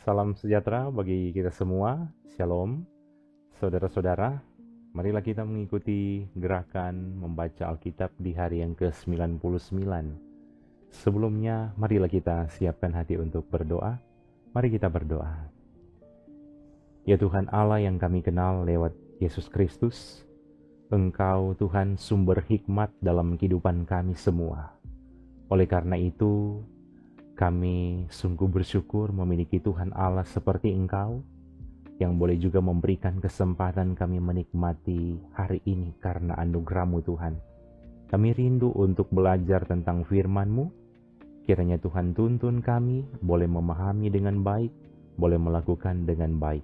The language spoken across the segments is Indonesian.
Salam sejahtera bagi kita semua. Shalom. Saudara-saudara, marilah kita mengikuti gerakan membaca Alkitab di hari yang ke-99. Sebelumnya, marilah kita siapkan hati untuk berdoa. Mari kita berdoa. Ya Tuhan Allah yang kami kenal lewat Yesus Kristus, Engkau Tuhan sumber hikmat dalam kehidupan kami semua. Oleh karena itu, kami sungguh bersyukur memiliki Tuhan Allah seperti Engkau, yang boleh juga memberikan kesempatan kami menikmati hari ini karena anugerah-Mu Tuhan. Kami rindu untuk belajar tentang firman-Mu. Kiranya Tuhan tuntun kami, boleh memahami dengan baik, boleh melakukan dengan baik.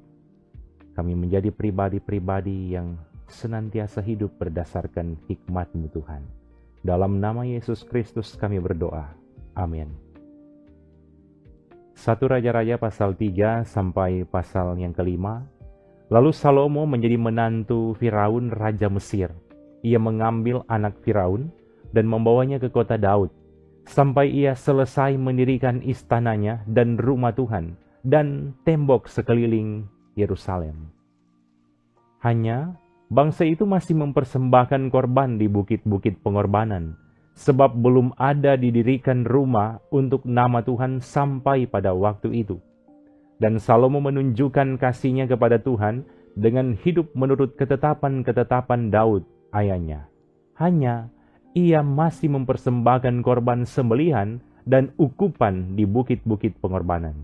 Kami menjadi pribadi-pribadi yang senantiasa hidup berdasarkan hikmat-Mu Tuhan. Dalam nama Yesus Kristus kami berdoa. Amin. 1 Raja-Raja pasal 3 sampai pasal yang kelima. Lalu Salomo menjadi menantu Firaun Raja Mesir. Ia mengambil anak Firaun dan membawanya ke kota Daud, sampai ia selesai mendirikan istananya dan rumah Tuhan dan tembok sekeliling Yerusalem. Hanya bangsa itu masih mempersembahkan korban di bukit-bukit pengorbanan, sebab belum ada didirikan rumah untuk nama Tuhan sampai pada waktu itu. Dan Salomo menunjukkan kasihnya kepada Tuhan dengan hidup menurut ketetapan-ketetapan Daud, ayahnya. Hanya ia masih mempersembahkan korban sembelihan dan ukupan di bukit-bukit pengorbanan.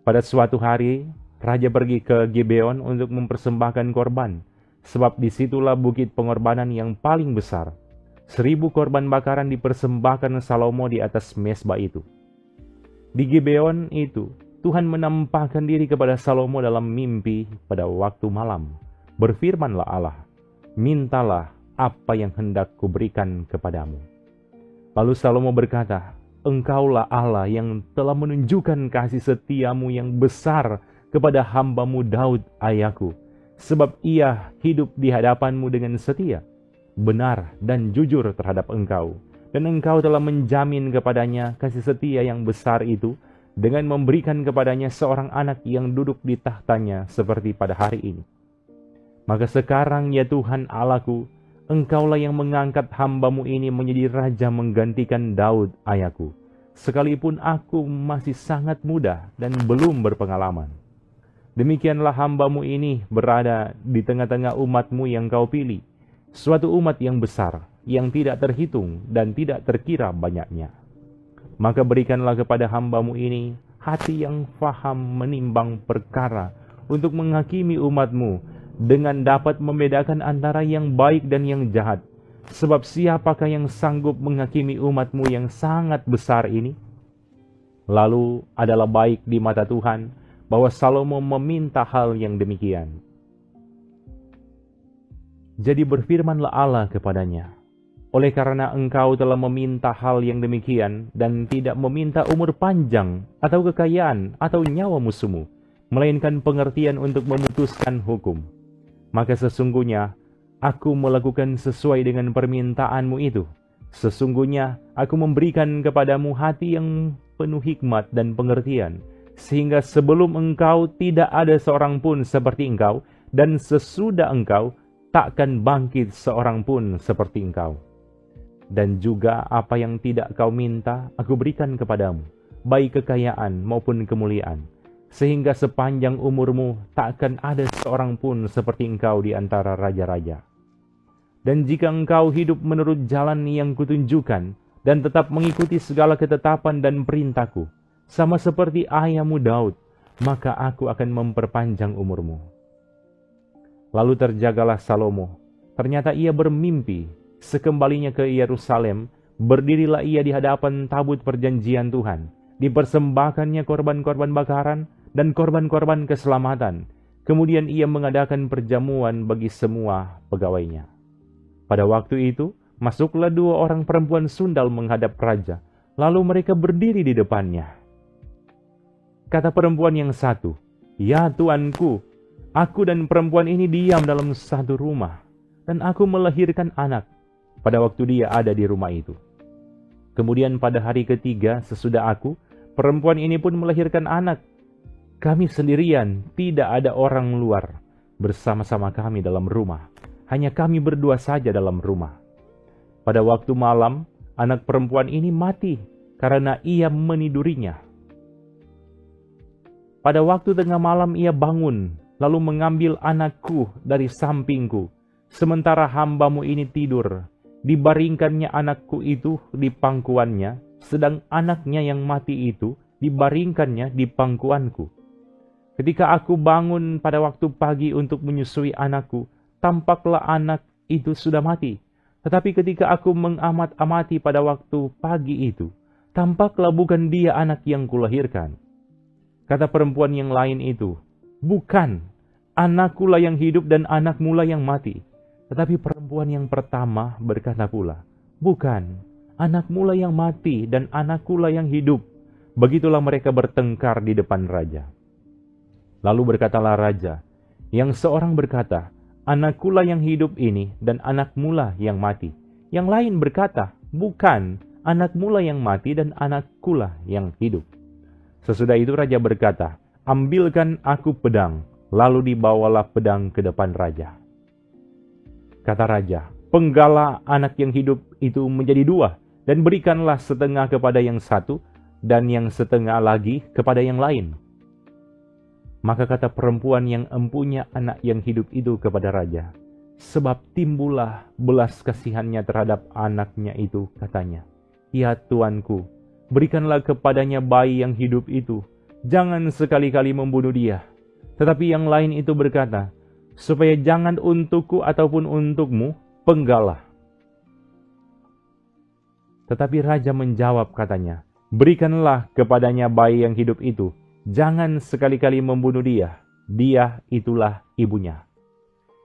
Pada suatu hari, raja pergi ke Gibeon untuk mempersembahkan korban, sebab disitulah bukit pengorbanan yang paling besar. 1000 korban bakaran dipersembahkan Salomo di atas mezbah itu. Di Gibeon itu, Tuhan menampakkan diri kepada Salomo dalam mimpi pada waktu malam. Berfirmanlah Allah, mintalah apa yang hendak kuberikan kepadamu. Lalu Salomo berkata, Engkaulah Allah yang telah menunjukkan kasih setiamu yang besar kepada hamba-Mu Daud ayahku, sebab ia hidup di hadapan-Mu dengan setia, benar dan jujur terhadap Engkau, dan Engkau telah menjamin kepadanya kasih setia yang besar itu dengan memberikan kepadanya seorang anak yang duduk di tahtanya seperti pada hari ini. Maka sekarang ya Tuhan Allahku, Engkaulah yang mengangkat hamba-Mu ini menjadi raja menggantikan Daud ayahku, sekalipun aku masih sangat muda dan belum berpengalaman. Demikianlah hamba-Mu ini berada di tengah-tengah umat-Mu yang Kau pilih, suatu umat yang besar, yang tidak terhitung dan tidak terkira banyaknya. Maka berikanlah kepada hamba-Mu ini hati yang faham menimbang perkara untuk menghakimi umat-Mu dengan dapat membedakan antara yang baik dan yang jahat. Sebab siapakah yang sanggup menghakimi umat-Mu yang sangat besar ini? Lalu adalah baik di mata Tuhan bahwa Salomo meminta hal yang demikian. Jadi berfirmanlah Allah kepadanya, oleh karena engkau telah meminta hal yang demikian dan tidak meminta umur panjang atau kekayaan atau nyawa musuhmu, melainkan pengertian untuk memutuskan hukum, maka sesungguhnya aku melakukan sesuai dengan permintaanmu itu. Sesungguhnya aku memberikan kepadamu hati yang penuh hikmat dan pengertian, sehingga sebelum engkau tidak ada seorang pun seperti engkau, dan sesudah engkau takkan bangkit seorang pun seperti engkau. Dan juga apa yang tidak kau minta, aku berikan kepadamu, baik kekayaan maupun kemuliaan, sehingga sepanjang umurmu takkan ada seorang pun seperti engkau di antara raja-raja. Dan jika engkau hidup menurut jalan yang kutunjukkan, dan tetap mengikuti segala ketetapan dan perintahku, sama seperti ayahmu Daud, maka aku akan memperpanjang umurmu. Lalu terjagalah Salomo. Ternyata ia bermimpi, sekembalinya ke Yerusalem, berdirilah ia di hadapan tabut perjanjian Tuhan. Dipersembahkannya korban-korban bakaran dan korban-korban keselamatan. Kemudian ia mengadakan perjamuan bagi semua pegawainya. Pada waktu itu, masuklah 2 orang perempuan sundal menghadap raja. Lalu mereka berdiri di depannya. Kata perempuan yang satu, "Ya Tuanku, Aku dan perempuan ini diam dalam satu rumah, dan aku melahirkan anak pada waktu dia ada di rumah itu. Kemudian pada hari ketiga sesudah aku, perempuan ini pun melahirkan anak. Kami sendirian, tidak ada orang luar bersama-sama kami dalam rumah. Hanya kami berdua saja dalam rumah. Pada waktu malam, anak perempuan ini mati karena ia menidurinya. Pada waktu tengah malam ia bangun, lalu mengambil anakku dari sampingku. Sementara hambamu ini tidur, dibaringkannya anakku itu di pangkuannya, sedang anaknya yang mati itu dibaringkannya di pangkuanku. Ketika aku bangun pada waktu pagi untuk menyusui anakku, tampaklah anak itu sudah mati. Tetapi ketika aku mengamat-amati pada waktu pagi itu, tampaklah bukan dia anak yang kulahirkan. Kata perempuan yang lain itu, bukan, anakkulah yang hidup dan anakmulah yang mati. Tetapi perempuan yang pertama berkata pula, bukan, anakmulah yang mati dan anakkulah yang hidup. Begitulah mereka bertengkar di depan raja. Lalu berkatalah raja, yang seorang berkata, anakkulah yang hidup ini dan anakmulah yang mati. Yang lain berkata, bukan, anakmulah yang mati dan anakkulah yang hidup. Sesudah itu raja berkata, ambilkan aku pedang, lalu dibawalah pedang ke depan raja. Kata raja, penggalah anak yang hidup itu menjadi dua, dan berikanlah setengah kepada yang satu, dan yang setengah lagi kepada yang lain. Maka kata perempuan yang empunya anak yang hidup itu kepada raja, sebab timbullah belas kasihannya terhadap anaknya itu, katanya, ya tuanku, berikanlah kepadanya bayi yang hidup itu, jangan sekali-kali membunuh dia. Tetapi yang lain itu berkata, supaya jangan untukku ataupun untukmu, penggalah. Tetapi raja menjawab katanya, berikanlah kepadanya bayi yang hidup itu, jangan sekali-kali membunuh dia, dia itulah ibunya.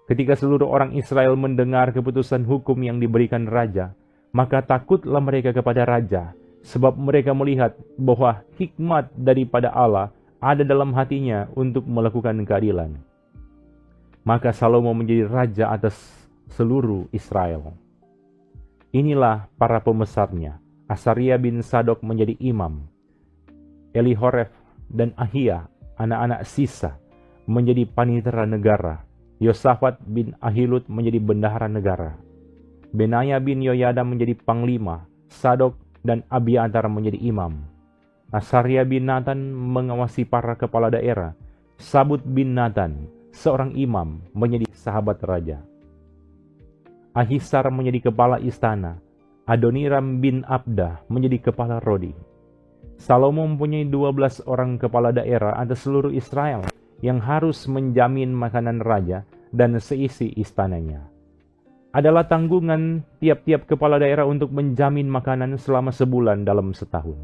Ketika seluruh orang Israel mendengar keputusan hukum yang diberikan raja, maka takutlah mereka kepada raja, sebab mereka melihat bahwa hikmat daripada Allah ada dalam hatinya untuk melakukan keadilan. Maka Salomo menjadi raja atas seluruh Israel. Inilah para pembesarnya. Asaria bin Sadok menjadi imam. Elihoref dan Ahia, anak-anak Sisa, menjadi panitera negara. Yosafat bin Ahilud menjadi bendahara negara. Benaya bin Yoyada menjadi panglima. Sadok dan Abiatar menjadi imam. Asaria bin Nathan mengawasi para kepala daerah. Sabut bin Nathan, seorang imam, menjadi sahabat raja. Ahisar menjadi kepala istana. Adoniram bin Abda menjadi kepala rodi. Salomo mempunyai 12 orang kepala daerah atas seluruh Israel yang harus menjamin makanan raja dan seisi istananya. Adalah tanggungan tiap-tiap kepala daerah untuk menjamin makanan selama sebulan dalam setahun.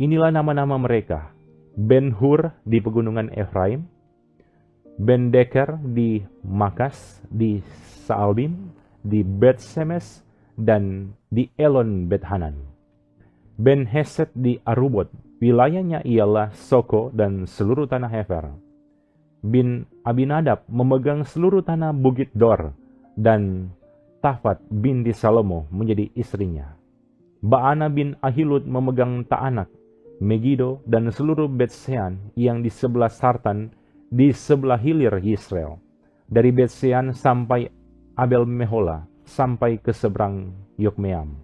Inilah nama-nama mereka: Ben-Hur di pegunungan Efraim, Ben-Deker di Makas, di Saalbim, di Bet-Semes, dan di Elon Bet-Hanan. Ben-Hesed di Arubot, wilayahnya ialah Soko dan seluruh tanah Hefer. Bin Abinadab memegang seluruh tanah Bukit Dor, dan Tafat binti Salomo menjadi istrinya. Baana bin Ahilud memegang Taanak, Megido, dan seluruh Bet-Sean yang di sebelah Sartan, di sebelah hilir Yisrael, dari Bet-Sean sampai Abel Mehola, sampai ke seberang Yokmeam.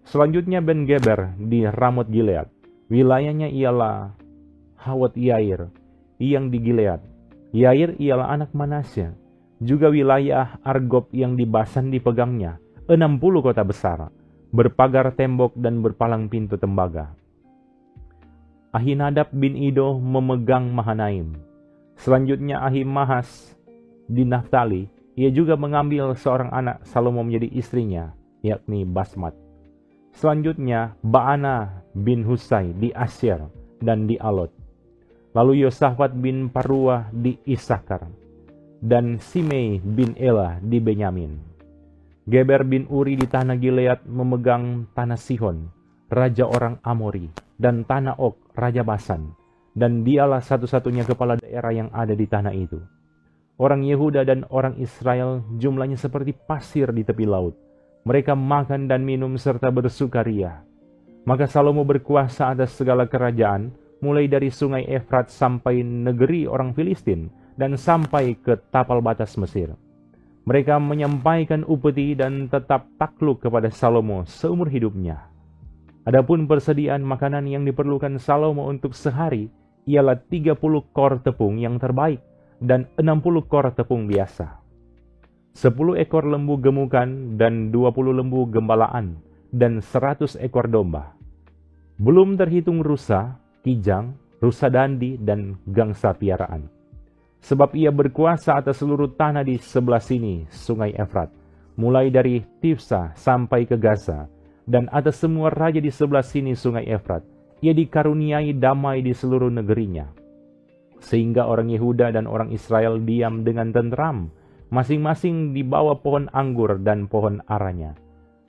Selanjutnya Ben-Geber di Ramot Gilead, wilayahnya ialah Hawot Yair, yang di Gilead. Yair ialah anak Manasya. Juga wilayah Argob yang di Basan dipegangnya, 60 kota besar, berpagar tembok dan berpalang pintu tembaga. Ahinadab bin Ido memegang Mahanaim. Selanjutnya Ahimahas di Naftali, ia juga mengambil seorang anak Salomo menjadi istrinya, yakni Basmat. Selanjutnya Baana bin Husai di Asyer dan di Alot. Lalu Yosafat bin Paruah di Isakar, dan Simei bin Ela di Benyamin. Geber bin Uri di tanah Gilead memegang tanah Sihon, raja orang Amori, dan tanah Ok, raja Basan, dan dialah satu-satunya kepala daerah yang ada di tanah itu. Orang Yehuda dan orang Israel jumlahnya seperti pasir di tepi laut. Mereka makan dan minum serta bersukaria. Maka Salomo berkuasa atas segala kerajaan, mulai dari sungai Efrat sampai negeri orang Filistin, dan sampai ke tapal batas Mesir. Mereka menyampaikan upeti dan tetap takluk kepada Salomo seumur hidupnya. Adapun persediaan makanan yang diperlukan Salomo untuk sehari ialah 30 kor tepung yang terbaik dan 60 kor tepung biasa. 10 ekor lembu gemukan dan 20 lembu gembalaan dan 100 ekor domba. Belum terhitung rusa, kijang, rusa dandi, dan gangsa piaraan. Sebab ia berkuasa atas seluruh tanah di sebelah sini sungai Efrat, mulai dari Tifsa sampai ke Gaza, dan atas semua raja di sebelah sini sungai Efrat. Ia dikaruniai damai di seluruh negerinya. Sehingga orang Yehuda dan orang Israel diam dengan tentram, masing-masing di bawah pohon anggur dan pohon aranya.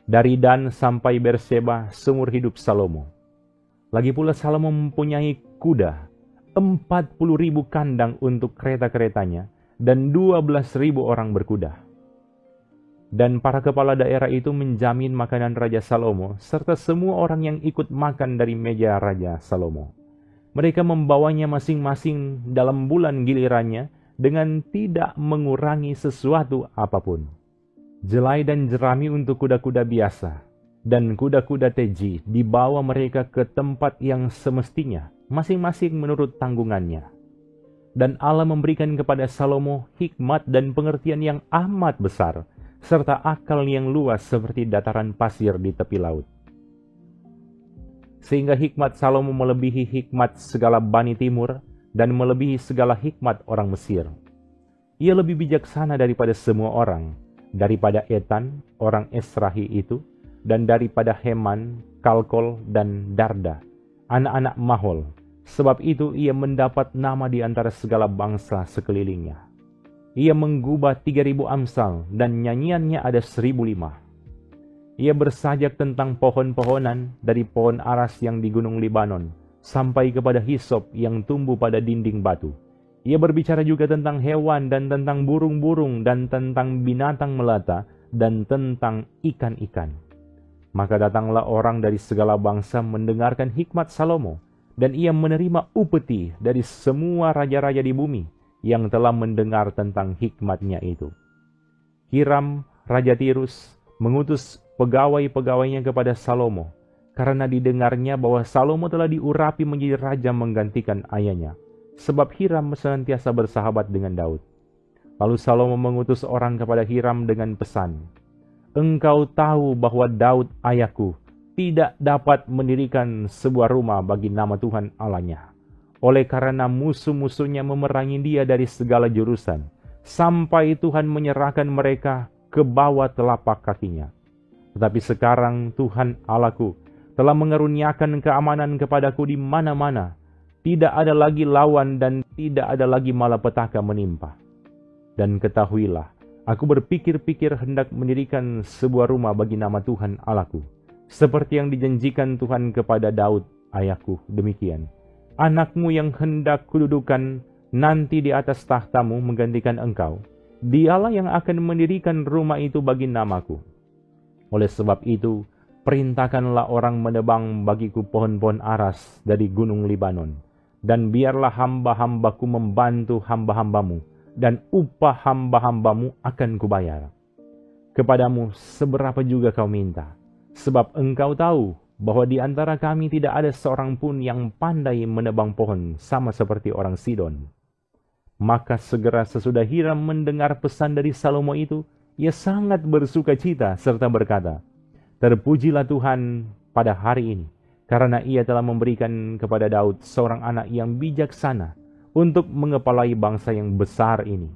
Dari Dan sampai Berseba seumur hidup Salomo. Lagi pula Salomo mempunyai kuda, 40.000 kandang untuk kereta-keretanya, dan 12.000 orang berkuda. Dan para kepala daerah itu menjamin makanan Raja Salomo, serta semua orang yang ikut makan dari meja Raja Salomo. Mereka membawanya masing-masing dalam bulan gilirannya, dengan tidak mengurangi sesuatu apapun. Jelai dan jerami untuk kuda-kuda biasa, dan kuda-kuda teji dibawa mereka ke tempat yang semestinya, masing-masing menurut tanggungannya. Dan Allah memberikan kepada Salomo hikmat dan pengertian yang amat besar, serta akal yang luas seperti dataran pasir di tepi laut. Sehingga hikmat Salomo melebihi hikmat segala Bani Timur dan melebihi segala hikmat orang Mesir. Ia lebih bijaksana daripada semua orang, daripada Etan, orang Esrahi itu, dan daripada Heman, Kalkol, dan Darda, anak-anak Mahol. Sebab itu ia mendapat nama di antara segala bangsa sekelilingnya. Ia menggubah 3.000 amsal, dan nyanyiannya ada 1.005. Ia bersajak tentang pohon-pohonan, dari pohon aras yang di gunung Libanon, sampai kepada hisop yang tumbuh pada dinding batu. Ia berbicara juga tentang hewan, dan tentang burung-burung, dan tentang binatang melata, dan tentang ikan-ikan. Maka datanglah orang dari segala bangsa mendengarkan hikmat Salomo, dan ia menerima upeti dari semua raja-raja di bumi, yang telah mendengar tentang hikmatnya itu. Hiram, Raja Tirus, mengutus pegawai-pegawainya kepada Salomo, karena didengarnya bahwa Salomo telah diurapi menjadi raja menggantikan ayahnya, sebab Hiram senantiasa bersahabat dengan Daud. Lalu Salomo mengutus orang kepada Hiram dengan pesan, "Engkau tahu bahwa Daud ayahku tidak dapat mendirikan sebuah rumah bagi nama Tuhan Allahnya, oleh karena musuh-musuhnya memerangi dia dari segala jurusan, sampai Tuhan menyerahkan mereka ke bawah telapak kakinya. Tetapi sekarang Tuhan Allahku telah mengaruniakan keamanan kepadaku di mana-mana. Tidak ada lagi lawan dan tidak ada lagi malapetaka menimpa. Dan ketahuilah, aku berpikir-pikir hendak mendirikan sebuah rumah bagi nama Tuhan Allahku, seperti yang dijanjikan Tuhan kepada Daud ayahku demikian. Anakmu yang hendak kududukan nanti di atas tahtamu menggantikan engkau. Dialah yang akan mendirikan rumah itu bagi namaku. Oleh sebab itu, perintahkanlah orang menebang bagiku pohon-pohon aras dari gunung Libanon, dan biarlah hamba-hambaku membantu hamba-hambamu, dan upah hamba-hambamu akan kubayar. Kepadamu seberapa juga kau minta, sebab engkau tahu bahwa di antara kami tidak ada seorang pun yang pandai menebang pohon sama seperti orang Sidon." Maka segera sesudah Hiram mendengar pesan dari Salomo itu, ia sangat bersuka cita serta berkata, "Terpujilah Tuhan pada hari ini, karena ia telah memberikan kepada Daud seorang anak yang bijaksana untuk mengepalai bangsa yang besar ini."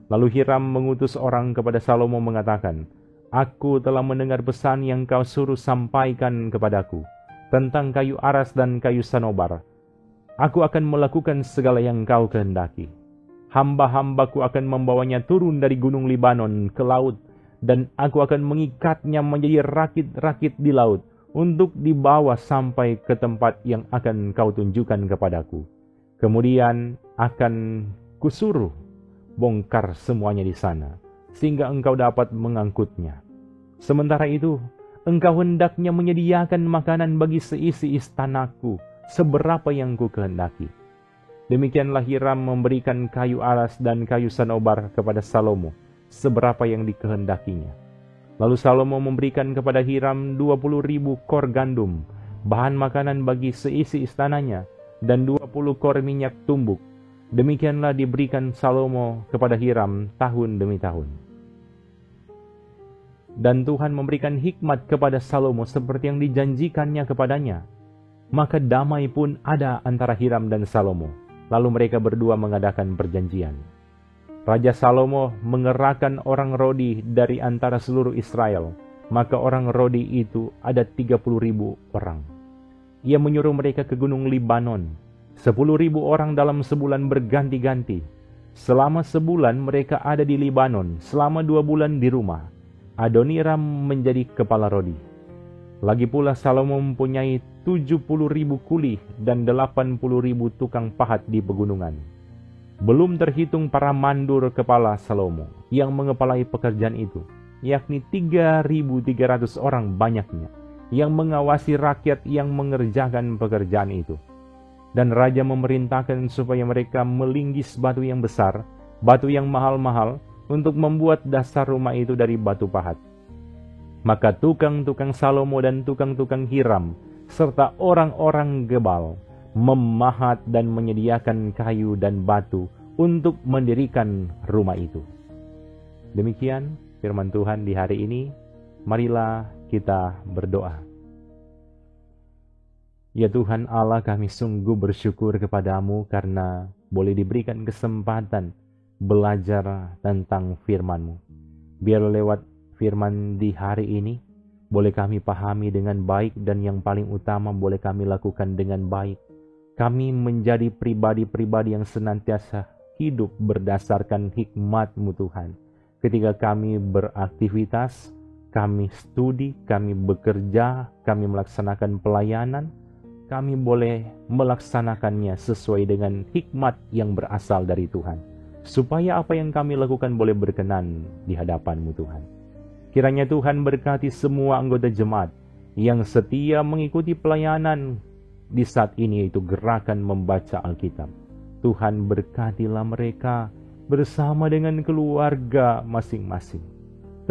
Lalu Hiram mengutus orang kepada Salomo mengatakan, "Aku telah mendengar pesan yang kau suruh sampaikan kepadaku tentang kayu aras dan kayu sanobar. Aku akan melakukan segala yang kau kehendaki. Hamba-hambaku akan membawanya turun dari gunung Libanon ke laut, dan aku akan mengikatnya menjadi rakit-rakit di laut, untuk dibawa sampai ke tempat yang akan kau tunjukkan kepadaku. Kemudian akan kusuruh bongkar semuanya di sana, sehingga engkau dapat mengangkutnya. Sementara itu, engkau hendaknya menyediakan makanan bagi seisi istanaku, seberapa yang ku kehendaki. Demikianlah Hiram memberikan kayu alas dan kayu sanobar kepada Salomo, seberapa yang dikehendakinya. Lalu Salomo memberikan kepada Hiram 20.000 kor gandum, bahan makanan bagi seisi istananya, dan 20 kor minyak tumbuk. Demikianlah diberikan Salomo kepada Hiram tahun demi tahun. Dan Tuhan memberikan hikmat kepada Salomo seperti yang dijanjikannya kepadanya. Maka damai pun ada antara Hiram dan Salomo. Lalu mereka berdua mengadakan perjanjian. Raja Salomo mengerahkan orang Rodi dari antara seluruh Israel. Maka orang Rodi itu ada 30.000 orang. Ia menyuruh mereka ke gunung Libanon. 10.000 orang dalam sebulan berganti-ganti. Selama sebulan mereka ada di Libanon, selama 2 bulan di rumah. Adoniram menjadi kepala Rodi. Lagi pula Salomo mempunyai 70.000 kuli dan 80.000 tukang pahat di pegunungan. Belum terhitung para mandur kepala Salomo yang mengepalai pekerjaan itu, yakni 3.300 orang banyaknya, yang mengawasi rakyat yang mengerjakan pekerjaan itu. Dan raja memerintahkan supaya mereka melinggis batu yang besar, batu yang mahal-mahal, untuk membuat dasar rumah itu dari batu pahat. Maka tukang-tukang Salomo dan tukang-tukang Hiram, serta orang-orang Gebal, memahat dan menyediakan kayu dan batu untuk mendirikan rumah itu. Demikian firman Tuhan di hari ini. Marilah kita berdoa. Ya Tuhan Allah, kami sungguh bersyukur kepadamu karena boleh diberikan kesempatan belajar tentang firman-Mu. Biar lewat firman di hari ini, boleh kami pahami dengan baik dan yang paling utama boleh kami lakukan dengan baik. Kami menjadi pribadi-pribadi yang senantiasa hidup berdasarkan hikmat-Mu Tuhan. Ketika kami beraktivitas, kami studi, kami bekerja, kami melaksanakan pelayanan, kami boleh melaksanakannya sesuai dengan hikmat yang berasal dari Tuhan. Supaya apa yang kami lakukan boleh berkenan di hadapan-Mu Tuhan. Kiranya Tuhan berkati semua anggota jemaat yang setia mengikuti pelayanan di saat ini, yaitu gerakan membaca Alkitab. Tuhan berkatilah mereka bersama dengan keluarga masing-masing.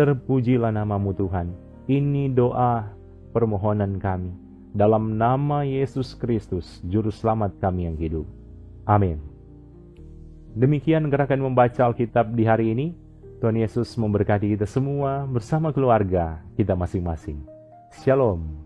Terpujilah nama-Mu Tuhan. Ini doa permohonan kami. Dalam nama Yesus Kristus, Juru Selamat kami yang hidup. Amin. Demikian gerakan membaca Alkitab di hari ini. Tuhan Yesus memberkati kita semua bersama keluarga kita masing-masing. Shalom.